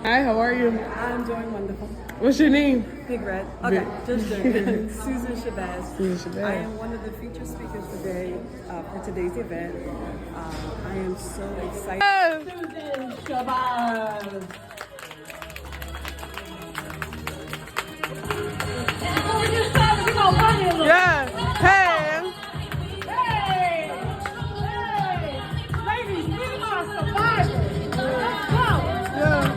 Hi, how are you? I'm doing wonderful. What's your name? Big Red. Okay, just joking. Susan Shabazz. Susan Shabazz. I am one of the featured speakers today for today's event. I am so excited. Susan Shabazz. Yeah. Hey. Ladies, we are survivors. Let's go. Yeah.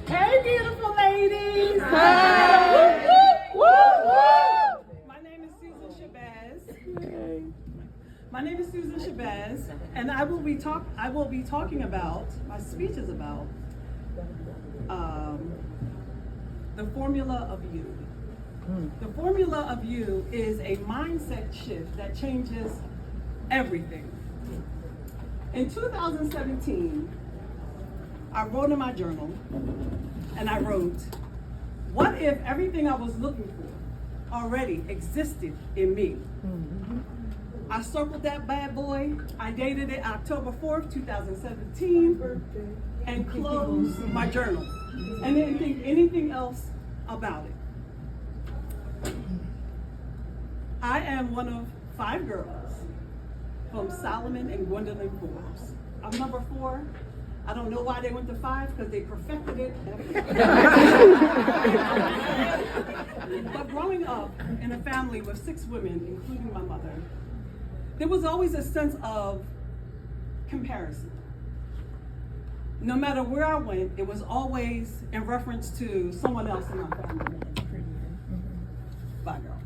Hey, beautiful ladies. Hey. Woo, woo. My name is Susan Shabazz. My name is Susan Shabazz, and I will be talking about, my speech is about the formula of you. The formula of you is a mindset shift that changes everything. In 2017, I wrote in my journal, and I wrote, what if everything I was looking for already existed in me? I circled that bad boy. I dated it October 4th, 2017, and closed my journal. And didn't think anything else about it. I am one of 5 girls from Solomon and Gwendolyn Forbes. I'm number 4. I don't know why they went to 5, because they perfected it. But growing up in a family with 6 women, including my mother, there was always a sense of comparison. No matter where I went, it was always in reference to someone else in my family. Bye, girl.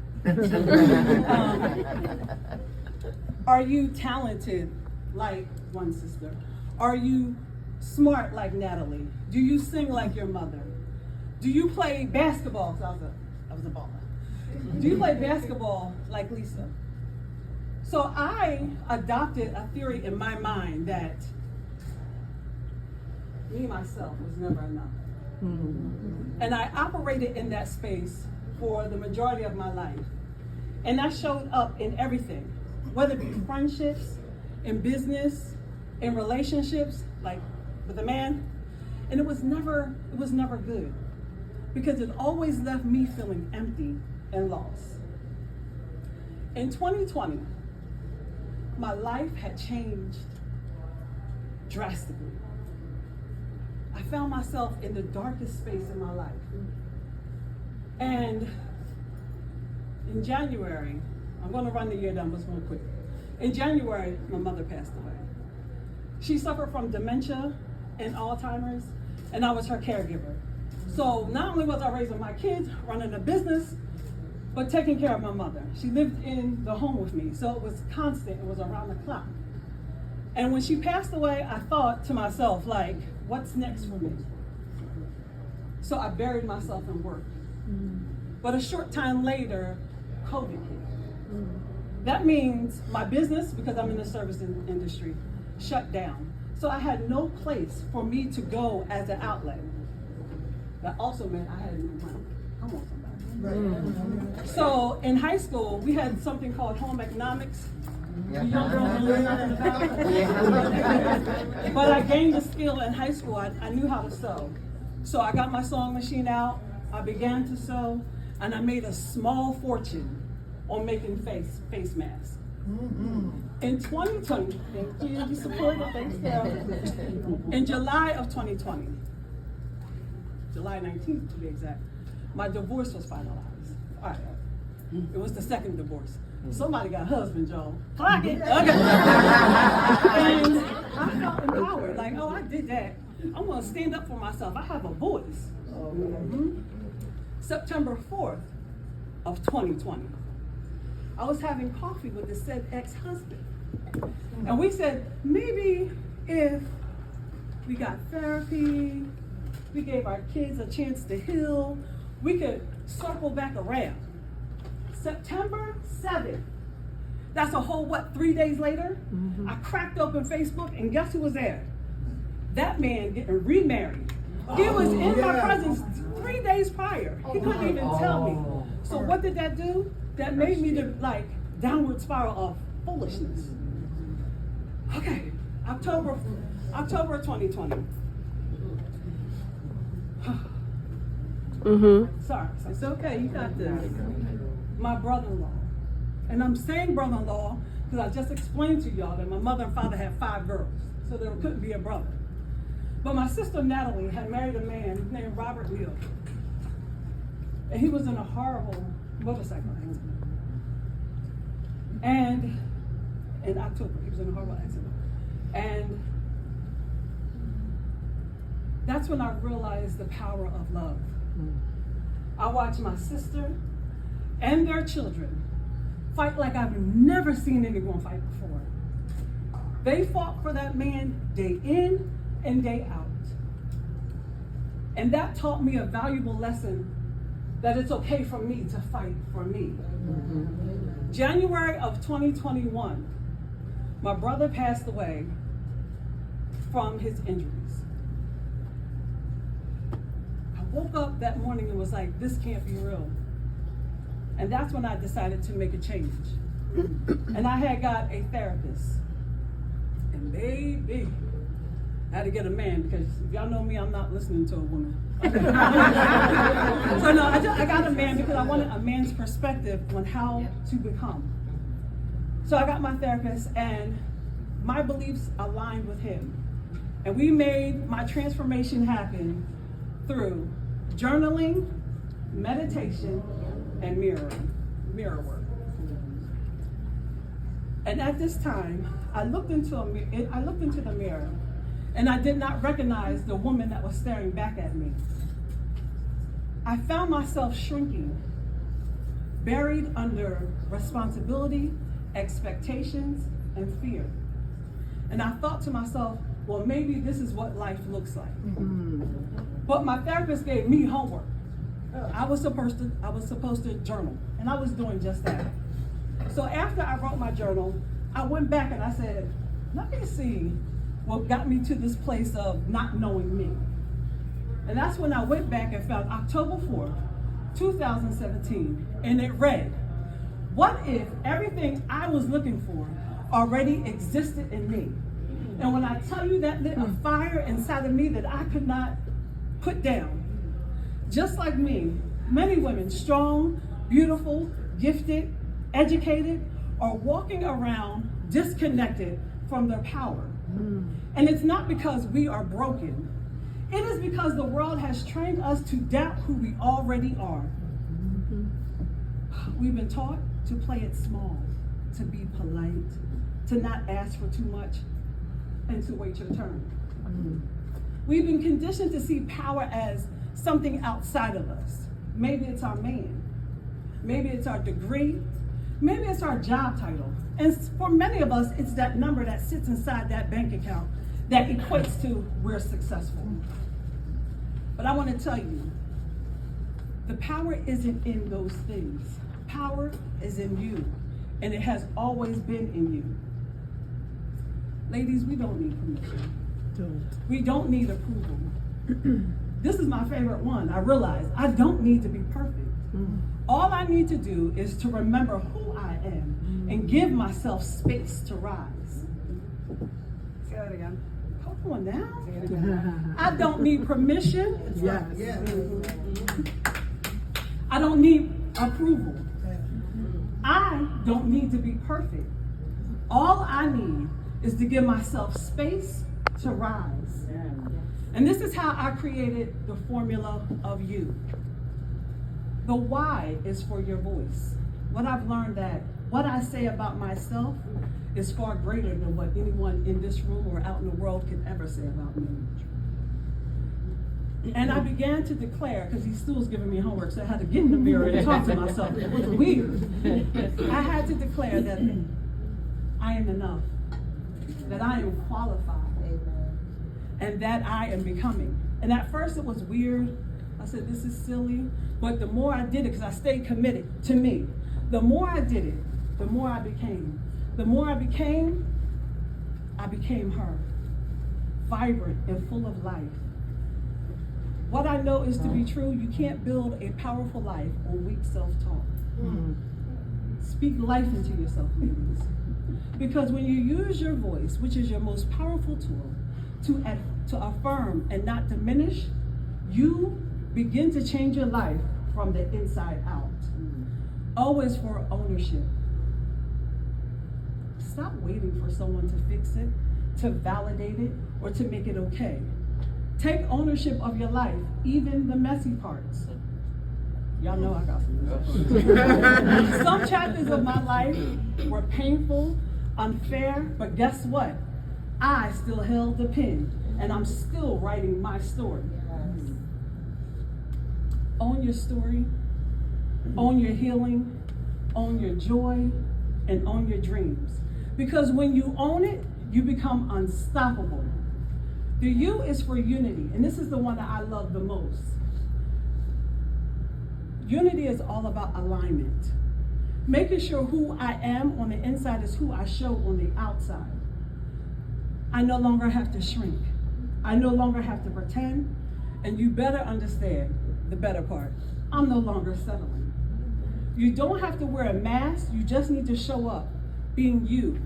Are you talented like one sister? Are you smart like Natalie? Do you sing like your mother? Do you play basketball? 'Cause I was a baller. Do you play basketball like Lisa? So I adopted a theory in my mind that me, myself, was never enough. And I operated in that space for the majority of my life. And that showed up in everything, whether it be friendships, in business, in relationships, like with a man. And it was never good, because it always left me feeling empty and lost. In 2020, my life had changed drastically. I found myself in the darkest space in my life. And in January, I'm going to run the year down just real quick. In January, my mother passed away. She suffered from dementia and Alzheimer's, and I was her caregiver. So not only was I raising my kids, running a business, but taking care of my mother. She lived in the home with me, so it was constant, it was around the clock. And when she passed away, I thought to myself, like, what's next for me? So I buried myself in work. But a short time later, COVID hit. That means my business, because I'm in the service industry, shut down. So I had no place for me to go as an outlet. That also meant I had to move around. Come on, somebody. Right. So in high school, we had something called home economics. The young girls don't learn nothing about it. But I gained the skill in high school. I knew how to sew. So I got my sewing machine out. I began to sew, and I made a small fortune on making face masks. In 2020, you support the face down. In July of 2020, July 19th to be exact, my divorce was finalized. All right. It was the second divorce. Somebody got a husband, Joe. Clock it. Okay. And I felt empowered. Like, oh, I did that. I'm going to stand up for myself. I have a voice. September 4th of 2020, I was having coffee with the said ex-husband. And we said, maybe if we got therapy, we gave our kids a chance to heal, we could circle back around. September 7th, that's a whole, 3 days later? I cracked open Facebook, and guess who was there? That man getting remarried. He was in my presence 3 days prior. He couldn't even tell me. So what did that do? That made me the downward spiral of foolishness. Okay, October 2020. Sorry. It's okay, you got this. My brother-in-law. And I'm saying brother-in-law because I just explained to y'all that my mother and father had 5 girls, so there couldn't be a brother. But my sister Natalie had married a man named Robert Neal. And he was in a horrible motorcycle accident. And in October, he was in a horrible accident. And that's when I realized the power of love. I watched my sister and their children fight like I've never seen anyone fight before. They fought for that man day in and day out. And that taught me a valuable lesson that it's okay for me to fight for me. January of 2021, my brother passed away from his injuries. I woke up that morning and was like, this can't be real. And that's when I decided to make a change. And I had got a therapist. And baby, I had to get a man because if y'all know me, I'm not listening to a woman. So no, I got a man because I wanted a man's perspective on how to become. So I got my therapist and my beliefs aligned with him. And we made my transformation happen through journaling, meditation, and mirror work. And at this time, I looked into the mirror, and I did not recognize the woman that was staring back at me. I found myself shrinking, buried under responsibility, expectations, and fear. And I thought to myself, well, maybe this is what life looks like. But my therapist gave me homework. I was supposed to journal, and I was doing just that. So after I wrote my journal, I went back and I said, let me see what got me to this place of not knowing me. And that's when I went back and found October 4th, 2017, and it read, what if everything I was looking for already existed in me? And when I tell you that lit a fire inside of me that I could not put down. Just like me, many women, strong, beautiful, gifted, educated, are walking around disconnected from their power. And it's not because we are broken. It is because the world has trained us to doubt who we already are. We've been taught to play it small, to be polite, to not ask for too much, and to wait your turn. We've been conditioned to see power as something outside of us. Maybe it's our man. Maybe it's our degree. Maybe it's our job title. And for many of us, it's that number that sits inside that bank account that equates to we're successful. But I want to tell you, the power isn't in those things. Power is in you, and it has always been in you. Ladies, we don't need permission. We don't need approval. This is my favorite one. I realize I don't need to be perfect. All I need to do is to remember who I am and give myself space to rise. Say that again. Come on now. I don't need permission. Yes. I don't need approval. I don't need to be perfect. All I need is to give myself space to rise. And this is how I created the formula of you. The why is for your voice. What I've learned that what I say about myself is far greater than what anyone in this room or out in the world could ever say about me. And I began to declare, because he still was giving me homework, so I had to get in the mirror and talk to myself. It was weird. I had to declare that I am enough, that I am qualified, and that I am becoming. And at first it was weird. I said, this is silly. But the more I did it, because I stayed committed to me, the more I did it, the more I became. The more I became her, vibrant and full of life. What I know is to be true, you can't build a powerful life on weak self-talk. Speak life into yourself, ladies. Because when you use your voice, which is your most powerful tool, to affirm and not diminish, you begin to change your life from the inside out. Always for ownership. Stop waiting for someone to fix it, to validate it, or to make it okay. Take ownership of your life, even the messy parts. Y'all know I got some. Some chapters of my life were painful, unfair, but guess what? I still held the pen, and I'm still writing my story. Own your story, own your healing, own your joy, and own your dreams. Because when you own it, you become unstoppable. The U is for unity, and this is the one that I love the most. Unity is all about alignment. Making sure who I am on the inside is who I show on the outside. I no longer have to shrink. I no longer have to pretend, and you better understand the better part. I'm no longer settling. You don't have to wear a mask, you just need to show up, being you,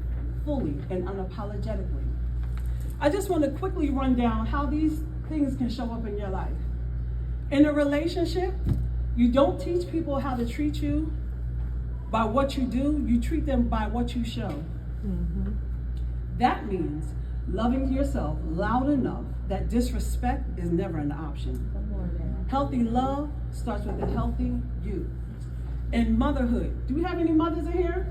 fully and unapologetically. I just want to quickly run down how these things can show up in your life. In a relationship, you don't teach people how to treat you by what you do, you treat them by what you show. That means loving yourself loud enough that disrespect is never an option. Healthy love starts with a healthy you. In motherhood, do we have any mothers in here?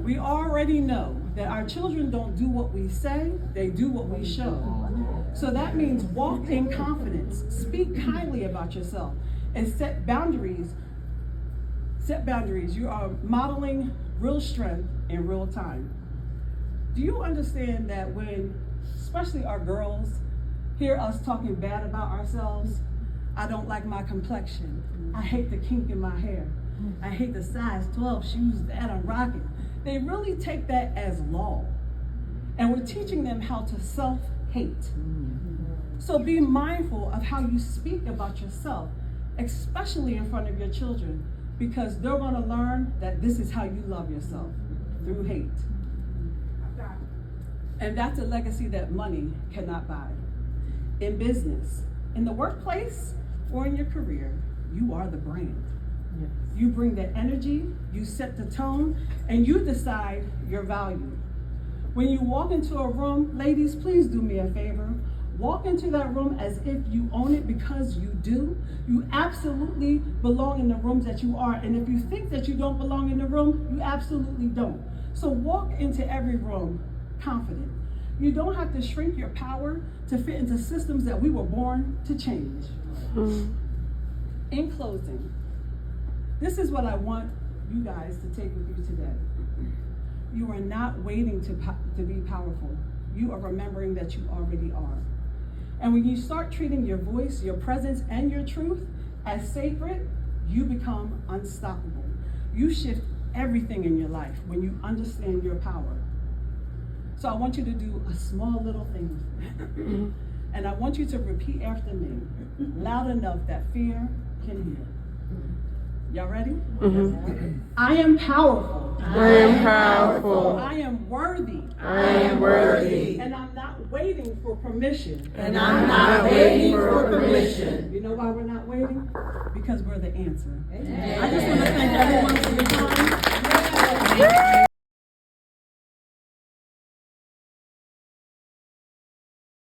We already know that our children don't do what we say, they do what we show. So that means walk in confidence, speak kindly about yourself, and set boundaries. Set boundaries. You are modeling real strength in real time. Do you understand that when, especially our girls, hear us talking bad about ourselves? I don't like my complexion. I hate the kink in my hair. I hate the size 12 shoes that I'm rocking. They really take that as law. And we're teaching them how to self-hate. So be mindful of how you speak about yourself, especially in front of your children, because they're going to learn that this is how you love yourself, through hate. And that's a legacy that money cannot buy. In business, in the workplace, or in your career, you are the brand. Yes. You bring the energy, you set the tone, and you decide your value. When you walk into a room, ladies, please do me a favor. Walk into that room as if you own it, because you do. You absolutely belong in the rooms that you are. And if you think that you don't belong in the room, you absolutely don't. So walk into every room confident. You don't have to shrink your power to fit into systems that we were born to change. In closing, this is what I want you guys to take with you today. You are not waiting to be powerful. You are remembering that you already are. And when you start treating your voice, your presence, and your truth as sacred, you become unstoppable. You shift everything in your life when you understand your power. So I want you to do a small little thing with me. And I want you to repeat after me, loud enough that fear can hear. Y'all ready? I am powerful. I am powerful. I am worthy. I am worthy. And I'm not waiting for permission. And I'm not waiting for permission. You know why we're not waiting? Because we're the answer. Amen. I just